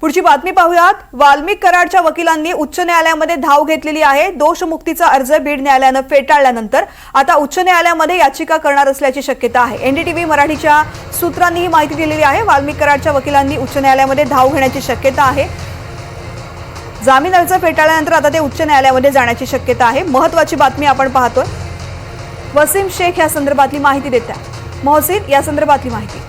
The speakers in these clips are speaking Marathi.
पुढची बातमी पाहूयात। वाल्मिक कराडच्या वकिलांनी उच्च न्यायालयामध्ये धाव घेतलेली आहे। दोषमुक्तीचा अर्ज बीड न्यायालयाने फेटाळल्यानंतर आता उच्च न्यायालयामध्ये याचिका करणार असल्याची शक्यता आहे। एनडीटीव्ही मराठीच्या सूत्रांनी ही माहिती दिलेली आहे। वाल्मिक कराडच्या वकिलांनी उच्च न्यायालयामध्ये धाव घेण्याची शक्यता आहे। जामीन अर्ज फेटाळल्यानंतर आता ते उच्च न्यायालयामध्ये जाण्याची शक्यता आहे। महत्त्वाची बातमी आपण पाहतोय। वसीम शेख या संदर्भातली माहिती देतात। मोहसिन, या संदर्भातली माहिती।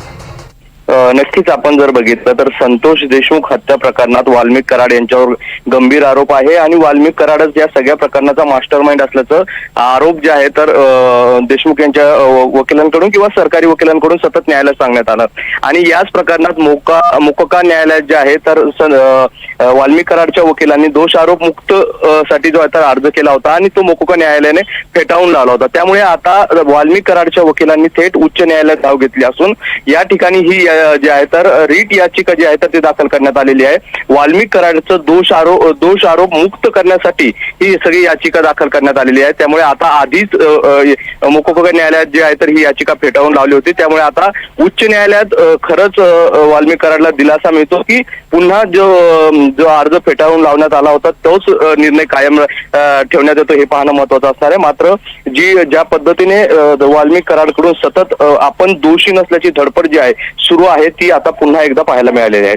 नक्कीच आपण जर बघितलं तर संतोष देशमुख हत्या प्रकरणात वाल्मिक कराड यांच्यावर गंभीर आरोप आहे आणि वाल्मिक कराडच या सगळ्या प्रकरणाचा मास्टरमाइंड असल्याचं आरोप जे आहे तर देशमुख यांच्या वकिलांकडून किंवा सरकारी वकिलांकडून सतत न्यायालयात सांगण्यात आलं। आणि याच प्रकरणात मोक्का न्यायालयात जे आहे तर वाल्मिक कराडच्या वकिलांनी दोष आरोप मुक्त साठी जो आहे तर अर्ज केला होता आणि तो मोक्का न्यायालयाने फेटाळून लावला होता। त्यामुळे आता वाल्मिक कराडच्या वकिलांनी थेट उच्च न्यायालयात धाव घेतली असून या ठिकाणी ही जे आहे तर रीट याचिका जी आहे तर ती दाखल करण्यात आलेली आहे। वाल्मिक कराडचं दोष आरोप मुक्त करण्यासाठी ही सगळी याचिका दाखल करण्यात आलेली आहे। त्यामुळे आता आधीच मोक्का न्यायालयात जे आहे तर ही याचिका फेटाळून लावली होती। त्यामुळे आता उच्च न्यायालयात खरंच वाल्मिक कराडला दिलासा मिळतो की पुन्हा जो अर्ज फेटाळून लावण्यात आला होता तोच निर्णय कायम ठेवण्यात येतो हे पाहणं महत्त्वाचं असणार आहे। मात्र ज्या पद्धतीने वाल्मिक कराडकडून सतत आपण दोषी नसल्याची धडपड जी आहे सुरू आहे ती आता पुन्हा एकदा पाहायला मिळालेली आहे।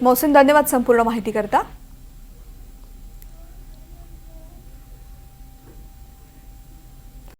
मोहसिन, धन्यवाद संपूर्ण माहिती करता।